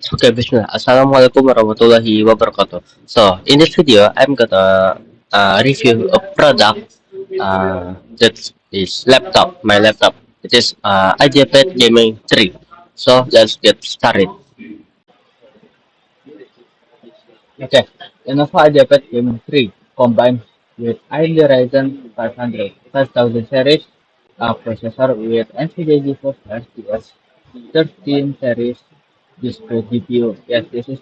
Okay, Bismillah. Assalamualaikum warahmatullahi wabarakatuh. So, in this video, I'm gonna review a product that is laptop, my laptop. It is Ideapad Gaming 3. So, let's get started. Okay, Lenovo Ideapad Gaming 3 combines with AMD Ryzen 500 5000 series processor with NVIDIA GeForce RTX 13 series display GPU. Yes, this is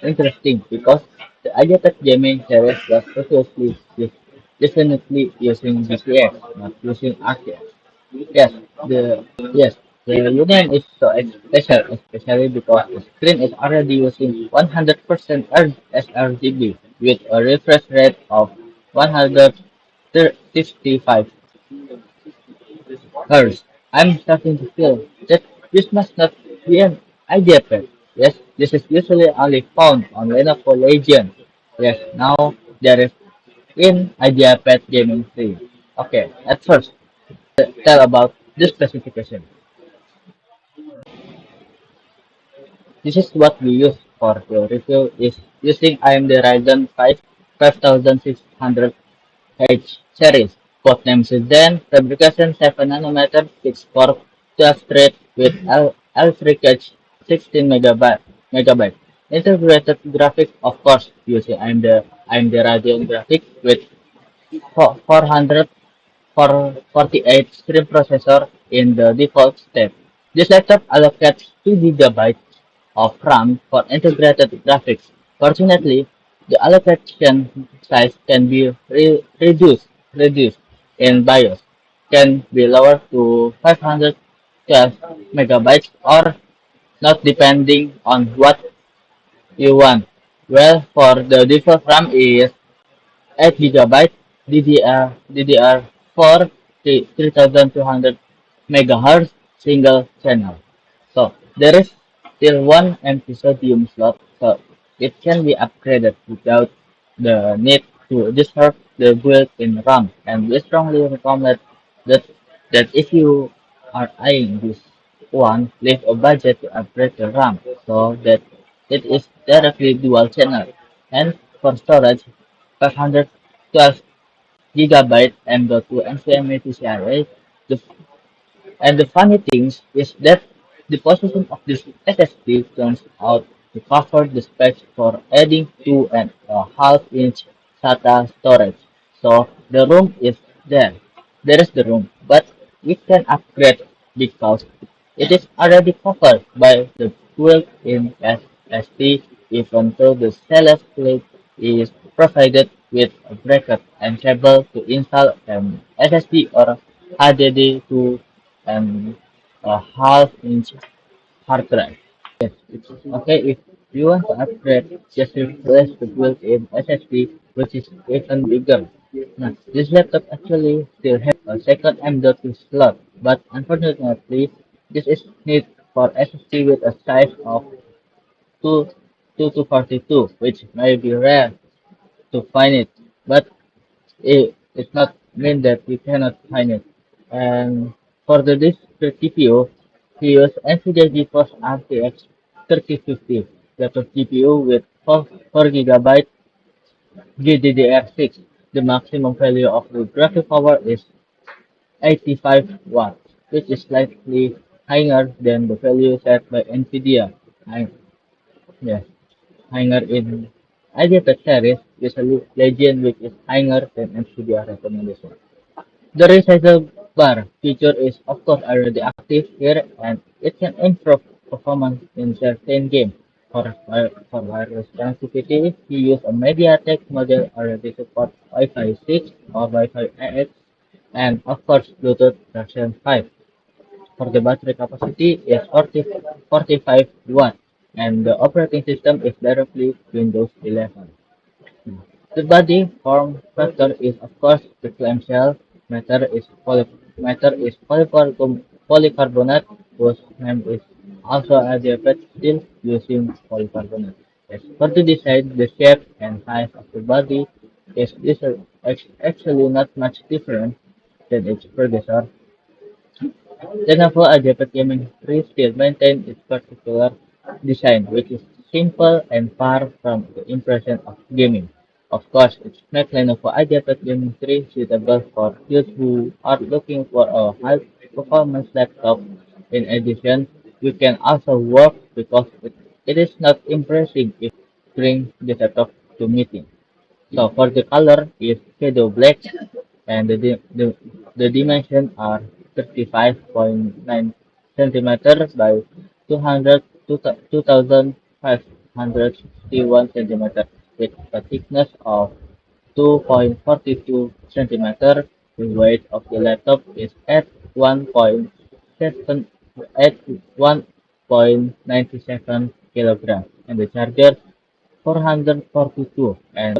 interesting because the Ideapad Gaming series was previously definitely using GTX, not using RTX. Yes, yes, the union is so special, especially because the screen is already using 100% sRGB with a refresh rate of 155 Hz. I'm starting to feel that this must not be an idea pad. Yes, this is usually only found on Lenovo Legion. Yes, now there is in Ideapad Gaming 3. Okay, at first, tell about this specification. This is what we use for the review is using AMD Ryzen 5 5600H series. Both names is then fabrication 7 nanometer 6 core 12 thread with L3 cache 16 megabyte. Integrated graphic of course using AMD Radeon graphic with 400 for 48 stream processor in the default state. This laptop allocates 2 GB of RAM for integrated graphics. Fortunately, the allocation size can be reduced in BIOS, can be lowered to 512 megabytes or not depending on what you want. Well, for the default RAM is 8 GB DDR4 3200 megahertz single channel. So there is still one empty sodium slot, so it can be upgraded without the need to disturb the built-in RAM. And we strongly recommend that if you are eyeing this one, leave a budget to upgrade the RAM so that it is directly dual channel. And for storage, 512 GB M.2 NVMe PCIe. The and the funny thing is that the position of this SSD turns out to cover the specs for adding 2.5 inch SATA storage. So the room is there. There is the room, but we can upgrade because it is already covered by the built-in SSD even though the stainless plate is provided with a bracket and cable to install an SSD or HDD to and a half-inch hard drive. Yes, it's okay if you want to upgrade, just replace the built-in SSD, which is even bigger. Now, this laptop actually still has a second M.2 slot, but unfortunately, this is need for SSD with a size of 2, 2 to 42, which may be rare to find it. But it's not mean that we cannot find it. And for the disk GPU, we use NVIDIA GeForce RTX 3050 laptop GPU with 4 GB GDDR6. The maximum value of the graphic power is 85 watts, which is slightly higher than the value set by NVIDIA. I, yes, higher in IDP series, usually Legend, which is higher than NVIDIA recommendation. The resizer bar feature is of course already active here and it can improve performance in certain games. For wireless connectivity, we use a MediaTek model already support Wi-Fi 6 or Wi-Fi 8 and of course Bluetooth version 5. For the battery capacity is 45 watt and the operating system is directly Windows 11. The body form factor is of course the clamshell. Matter is polycarbonate whose name is also adapted still using polycarbonate. As for the design, the shape and size of the body is actually not much different than its predecessor. Lenovo adapted gaming tree still maintain its particular design, which is simple and far from the impression of gaming. Of course, it's makes Lenovo Ideapad Gaming 3 suitable for those who are looking for a high-performance laptop. In addition, you can also work because it is not impressive if bring the laptop to meeting. So for the color is shadow black and the dimensions are 35.9 centimeters by 200 2561 centimeters with a thickness of 2.42 centimeters. The weight of the laptop is at 1.7 at 1.97 kilograms and the charger 442 and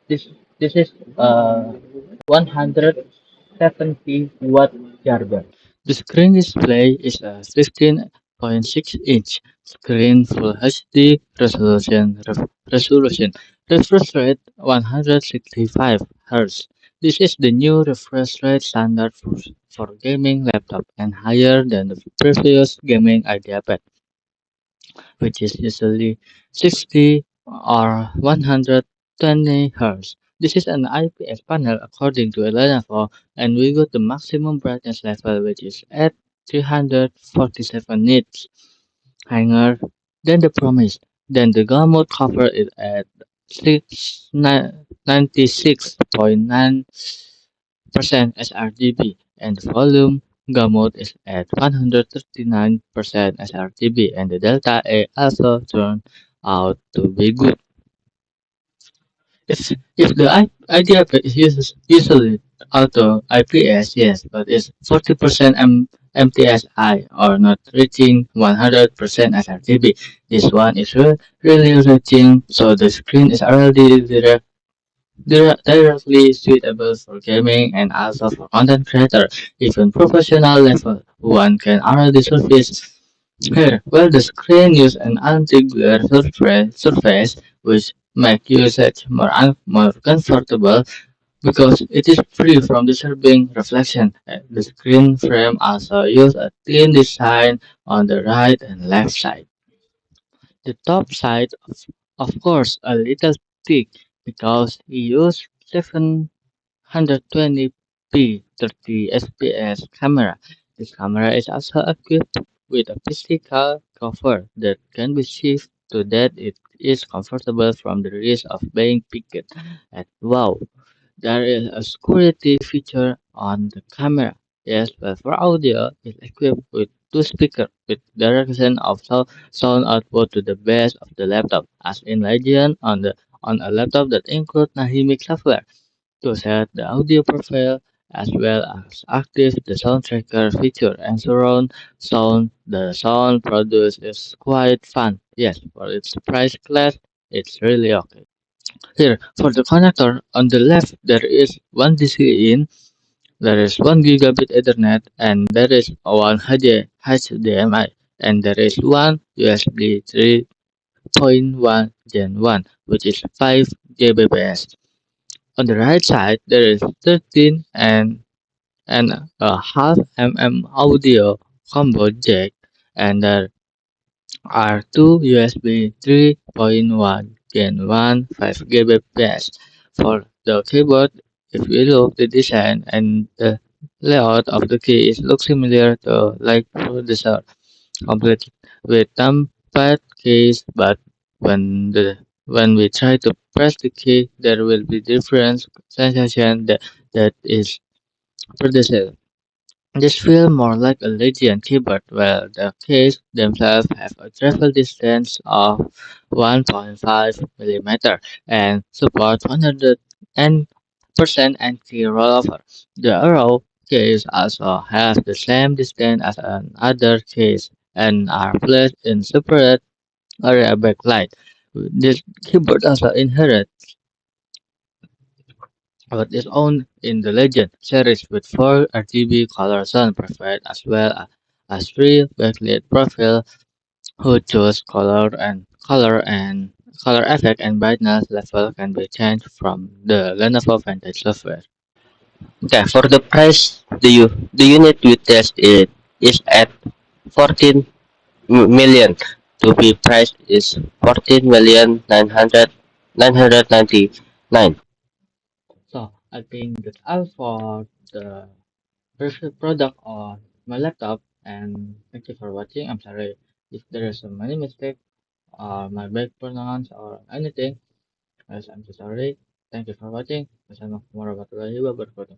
this this is 170 watt charger. The screen display is a 15.6-inch screen Full HD resolution, refresh rate 165 Hz. This is the new refresh rate standard for gaming laptop and higher than the previous gaming Ideapad, which is usually 60 or 120 Hz. This is an IPS panel according to Lenovo, and we got the maximum brightness level which is at 347 nits, higher than the promise. Then the gamut cover is at 96.9% sRGB, and the volume gamut is at 139% sRGB, and the delta A also turned out to be good. If the idea is usually auto IPS, yes, but it's 40% MTSI or not reaching 100% sRGB. This one is really reaching, so the screen is already directly suitable for gaming and also for content creator. Even professional level one can already surface here. Well, the screen use an anti-glare surface which make usage more comfortable because it is free from disturbing reflection. The screen frame also use a thin design on the right and left side. The top side, of course, a little thick because he used 720p 30 fps camera. This camera is also equipped with a physical cover that can be shifted so that it is comfortable from the risk of being picked at. Wow, there is a security feature on the camera. Yes, but for audio, it's equipped with two speakers with direction of sound output to the base of the laptop, as in Legend on a laptop that includes Nahimic software to set the audio profile as well as active the sound tracker feature and surround sound. The sound produced is quite fun. Yes, for its price class, it's really okay. Here, for the connector, on the left there is one DC in, there is 1 gigabit Ethernet, and there is one HDMI, and there is one USB 3.1 Gen 1, which is 5 Gbps. On the right side, there is 13 and a half audio combo jack, and there are two USB 3.1 Gen 1 5 Gbps. For the keyboard, if we look the design and the layout of the key is look similar to like predecessor, complete with numpad keys, but when we try to press the key, there will be different sensation that is predecessor. This feels more like a Legion keyboard where the keys themselves have a travel distance of 1.5 mm and support 100% anti-rollover. The arrow keys also have the same distance as another keys and are placed in separate area backlight. This keyboard also inherits but its own in the Legend series with four RGB color zone preferred as well as three backlit profile who choose color effect and brightness level can be changed from the Lenovo Vantage software. Okay, for the price, the unit we test it is at 14 million. To be price is 14,999,000. So I think that's all for the first product on my laptop, and thank you for watching. I'm sorry if there is so many mistakes or my bad pronounce or anything. Yes, I'm so sorry. Thank you for watching. Wassalamualaikum warahmatullahi wabarakatuh.